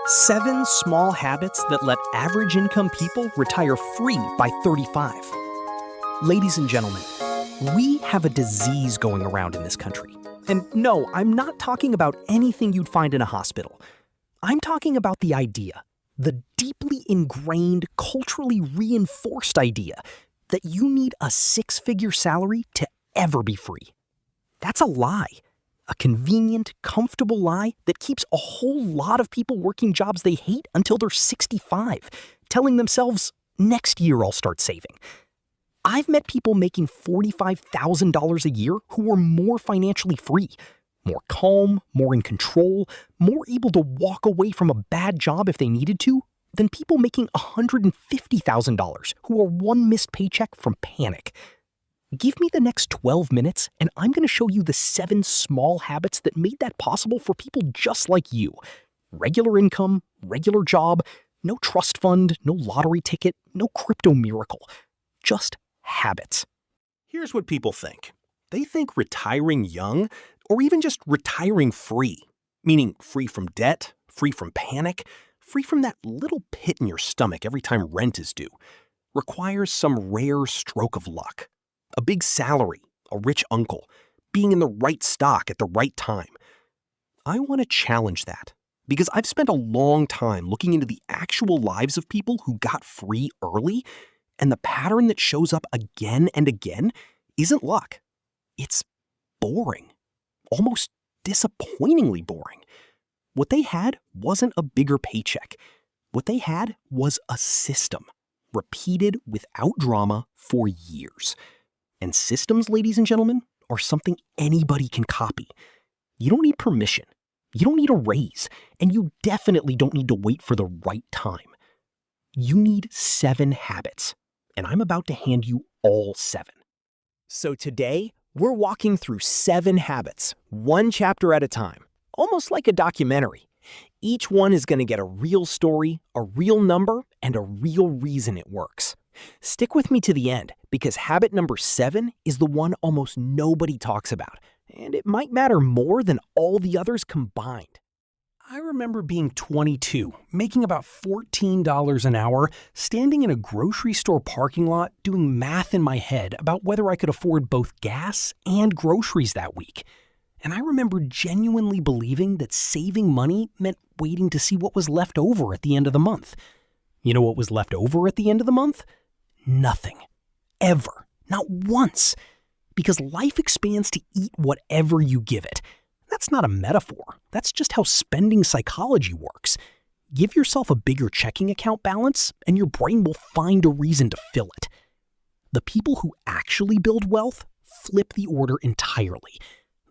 7 small habits that let average income people retire free by 35. Ladies and gentlemen, we have a disease going around in this country. And no, I'm not talking about anything you'd find in a hospital. I'm talking about the idea, the deeply ingrained, culturally reinforced idea that you need a 6-figure salary to ever be free. That's a lie. A convenient, comfortable lie that keeps a whole lot of people working jobs they hate until they're 65, telling themselves, next year I'll start saving. I've met people making $45,000 a year who were more financially free, more calm, more in control, more able to walk away from a bad job if they needed to, than people making $150,000 who are one missed paycheck from panic. Give me the next 12 minutes, and I'm going to show you the 7 small habits that made that possible for people just like you. Regular income, regular job, no trust fund, no lottery ticket, no crypto miracle. Just habits. Here's what people think. They think retiring young, or even just retiring free, meaning free from debt, free from panic, free from that little pit in your stomach every time rent is due, requires some rare stroke of luck. A big salary, a rich uncle, being in the right stock at the right time. I want to challenge that because I've spent a long time looking into the actual lives of people who got free early, and the pattern that shows up again and again isn't luck. It's boring, almost disappointingly boring. What they had wasn't a bigger paycheck. What they had was a system, repeated without drama for years. And systems, ladies and gentlemen, are something anybody can copy. You don't need permission. You don't need a raise. And you definitely don't need to wait for the right time. You need 7 habits. And I'm about to hand you all 7. So today, we're walking through 7 habits, one chapter at a time, almost like a documentary. Each one is going to get a real story, a real number, and a real reason it works. Stick with me to the end, because habit number 7 is the one almost nobody talks about, and it might matter more than all the others combined. I remember being 22, making about $14 an hour, standing in a grocery store parking lot doing math in my head about whether I could afford both gas and groceries that week. And I remember genuinely believing that saving money meant waiting to see what was left over at the end of the month. You know what was left over at the end of the month? Nothing. Ever. Not once. Because life expands to eat whatever you give it. That's not a metaphor. That's just how spending psychology works. Give yourself a bigger checking account balance, and your brain will find a reason to fill it. The people who actually build wealth flip the order entirely.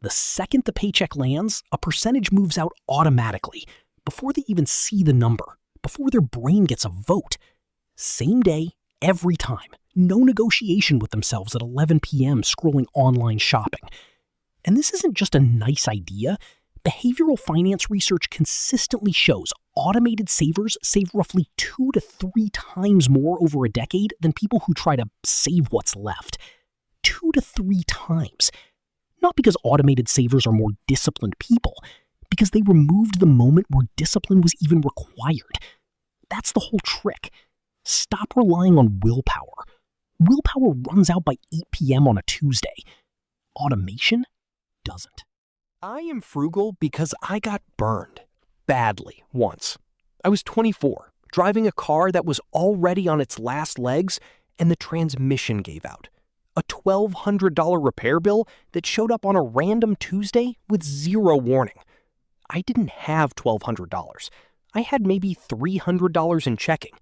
The second the paycheck lands, a percentage moves out automatically, before they even see the number, before their brain gets a vote. Same day, every time. No negotiation with themselves at 11 p.m. scrolling online shopping. And this isn't just a nice idea. Behavioral finance research consistently shows automated savers save roughly 2 to 3 times more over a decade than people who try to save what's left. 2 to 3 times. Not because automated savers are more disciplined people, because they removed the moment where discipline was even required. That's the whole trick. Stop relying on willpower. Willpower runs out by 8 p.m. on a Tuesday. Automation doesn't. I am frugal because I got burned. Badly, once. I was 24, driving a car that was already on its last legs, and the transmission gave out. A $1,200 repair bill that showed up on a random Tuesday with zero warning. I didn't have $1,200. I had maybe $300 in checking.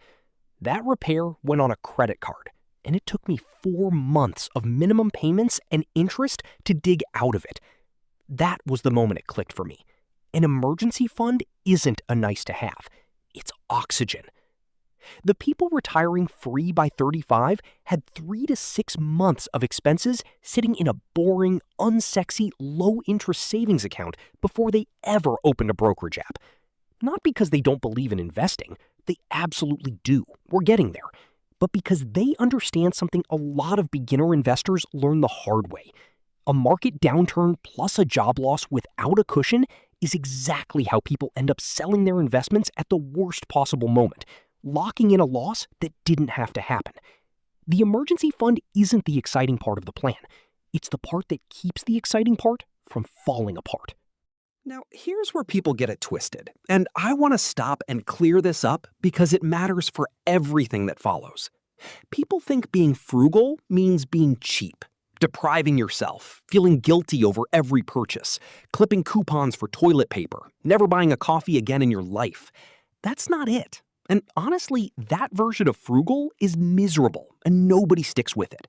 That repair went on a credit card, and it took me 4 months of minimum payments and interest to dig out of it. That was the moment it clicked for me. An emergency fund isn't a nice to have. It's oxygen. The people retiring free by 35 had 3 to 6 months of expenses sitting in a boring, unsexy, low-interest savings account before they ever opened a brokerage app. Not because they don't believe in investing. They absolutely do. We're getting there. But because they understand something a lot of beginner investors learn the hard way. A market downturn plus a job loss without a cushion is exactly how people end up selling their investments at the worst possible moment, locking in a loss that didn't have to happen. The emergency fund isn't the exciting part of the plan. It's the part that keeps the exciting part from falling apart. Now, here's where people get it twisted, and I want to stop and clear this up because it matters for everything that follows. People think being frugal means being cheap, depriving yourself, feeling guilty over every purchase, clipping coupons for toilet paper, never buying a coffee again in your life. That's not it. And honestly, that version of frugal is miserable, and nobody sticks with it.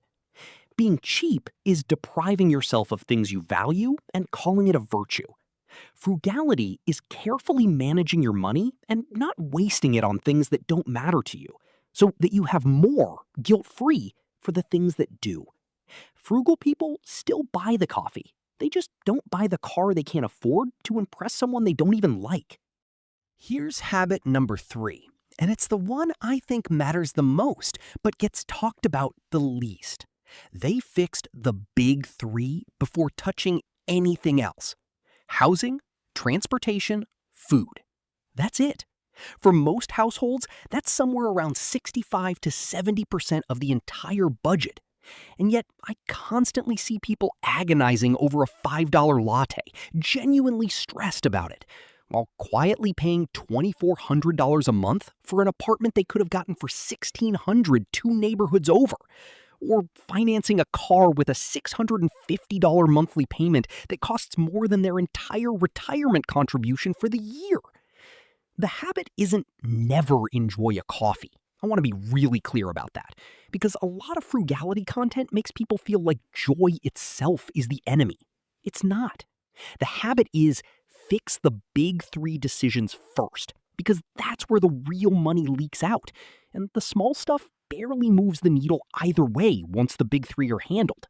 Being cheap is depriving yourself of things you value and calling it a virtue. Frugality is carefully managing your money and not wasting it on things that don't matter to you, so that you have more, guilt-free, for the things that do. Frugal people still buy the coffee. They just don't buy the car they can't afford to impress someone they don't even like. Here's habit number 3, and it's the one I think matters the most, but gets talked about the least. They fixed the big 3 before touching anything else. Housing, transportation, food. That's it. For most households, that's somewhere around 65 to 70% of the entire budget. And yet, I constantly see people agonizing over a $5 latte, genuinely stressed about it, while quietly paying $2,400 a month for an apartment they could have gotten for $1,600 2 neighborhoods over. Or financing a car with a $650 monthly payment that costs more than their entire retirement contribution for the year. The habit isn't never enjoy a coffee. I want to be really clear about that, because a lot of frugality content makes people feel like joy itself is the enemy. It's not. The habit is fix the big 3 decisions first, because that's where the real money leaks out, and the small stuff barely moves the needle either way once the big 3 are handled.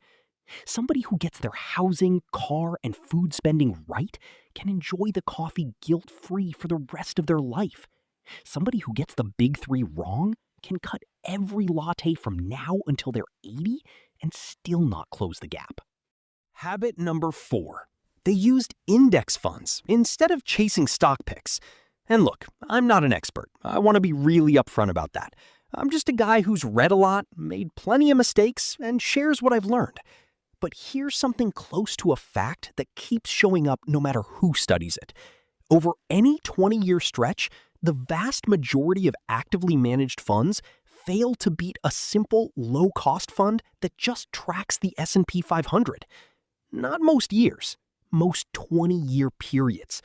Somebody who gets their housing, car, and food spending right can enjoy the coffee guilt-free for the rest of their life. Somebody who gets the big 3 wrong can cut every latte from now until they're 80 and still not close the gap. Habit number 4. They used index funds instead of chasing stock picks. And look, I'm not an expert. I want to be really upfront about that. I'm just a guy who's read a lot, made plenty of mistakes, and shares what I've learned. But here's something close to a fact that keeps showing up no matter who studies it. Over any 20-year stretch, the vast majority of actively managed funds fail to beat a simple, low-cost fund that just tracks the S&P 500. Not most years, most 20-year periods.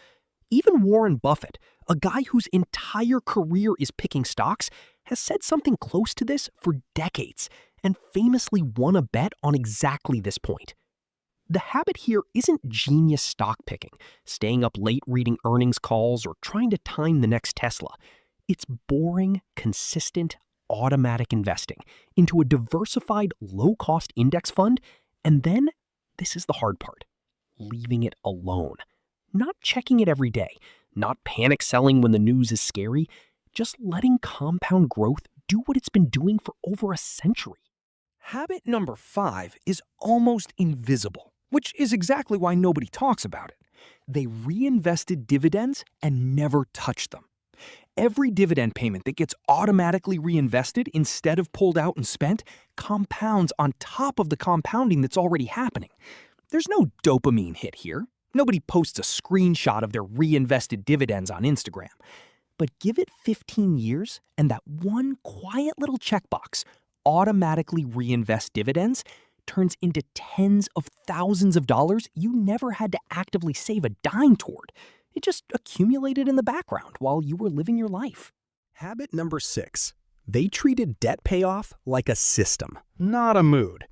Even Warren Buffett, a guy whose entire career is picking stocks, has said something close to this for decades and famously won a bet on exactly this point. The habit here isn't genius stock picking, staying up late reading earnings calls, or trying to time the next Tesla. It's boring, consistent, automatic investing into a diversified, low-cost index fund, and then, this is the hard part, leaving it alone. Not checking it every day, not panic selling when the news is scary, just letting compound growth do what it's been doing for over a century. Habit number 5 is almost invisible, which is exactly why nobody talks about it. They reinvested dividends and never touched them. Every dividend payment that gets automatically reinvested instead of pulled out and spent compounds on top of the compounding that's already happening. There's no dopamine hit here. Nobody posts a screenshot of their reinvested dividends on Instagram. But give it 15 years and that one quiet little checkbox, automatically reinvest dividends, turns into tens of thousands of dollars you never had to actively save a dime toward. It just accumulated in the background while you were living your life. Habit number 6. They treated debt payoff like a system, not a mood.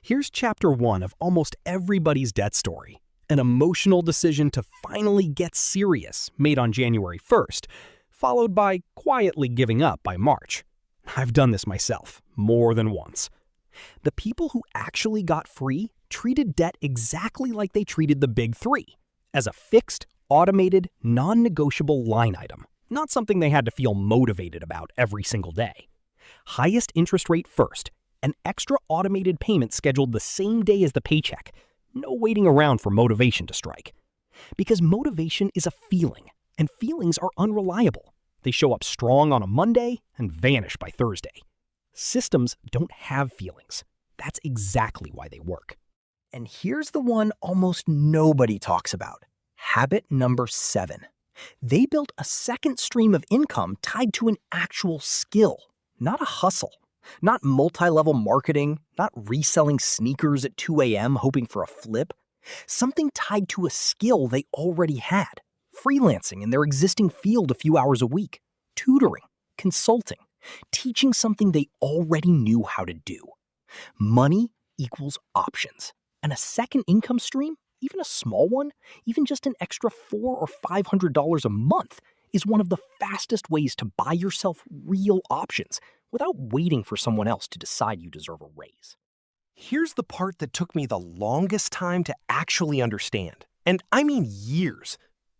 Here's chapter 1 of almost everybody's debt story. An emotional decision to finally get serious made on January 1st, followed by quietly giving up by March. I've done this myself, more than once. The people who actually got free treated debt exactly like they treated the big 3, as a fixed, automated, non-negotiable line item, not something they had to feel motivated about every single day. Highest interest rate first, an extra automated payment scheduled the same day as the paycheck. No waiting around for motivation to strike. Because motivation is a feeling, and feelings are unreliable. They show up strong on a Monday and vanish by Thursday. Systems don't have feelings. That's exactly why they work. And here's the one almost nobody talks about. Habit number 7. They built a second stream of income tied to an actual skill, not a hustle. Not multi-level marketing, not reselling sneakers at 2 a.m. hoping for a flip. Something tied to a skill they already had. Freelancing in their existing field a few hours a week. Tutoring, consulting, teaching something they already knew how to do. Money equals options. And a second income stream, even a small one, even just an extra $400 or $500 a month, is one of the fastest ways to buy yourself real options without waiting for someone else to decide you deserve a raise. Here's the part that took me the longest time to actually understand. And I mean years.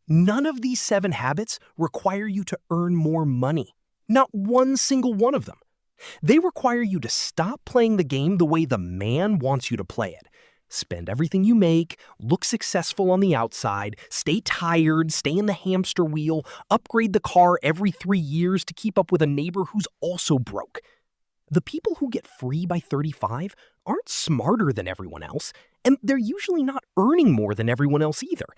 None of these 7 habits require you to earn more money. Not one single one of them. They require you to stop playing the game the way the man wants you to play it. Spend everything you make, look successful on the outside, stay tired, stay in the hamster wheel, upgrade the car every 3 years to keep up with a neighbor who's also broke. The people who get free by 35 aren't smarter than everyone else, and they're usually not earning more than everyone else either.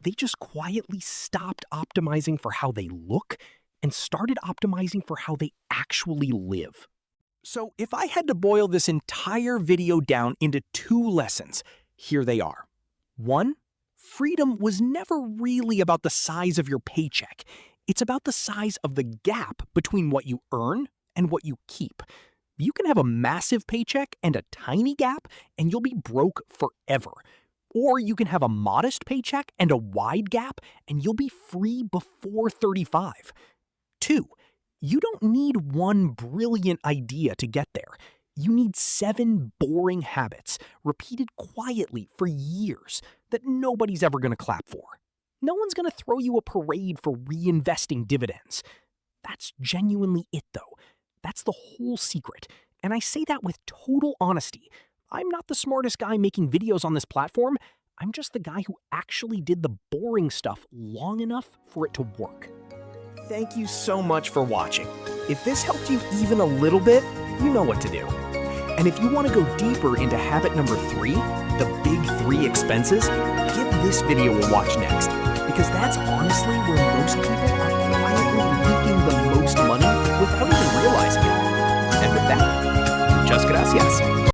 They just quietly stopped optimizing for how they look and started optimizing for how they actually live. So if I had to boil this entire video down into 2 lessons, here they are. 1, freedom was never really about the size of your paycheck. It's about the size of the gap between what you earn and what you keep. You can have a massive paycheck and a tiny gap, and you'll be broke forever. Or you can have a modest paycheck and a wide gap, and you'll be free before 35. 2, you don't need one brilliant idea to get there. You need 7 boring habits, repeated quietly for years, that nobody's ever going to clap for. No one's going to throw you a parade for reinvesting dividends. That's genuinely it, though. That's the whole secret. And I say that with total honesty. I'm not the smartest guy making videos on this platform. I'm just the guy who actually did the boring stuff long enough for it to work. Thank you so much for watching. If this helped you even a little bit, you know what to do. And if you want to go deeper into habit number 3, the big 3 expenses, give this video a watch next, because that's honestly where most people are quietly leaking the most money without even realizing it. And with that, muchas gracias.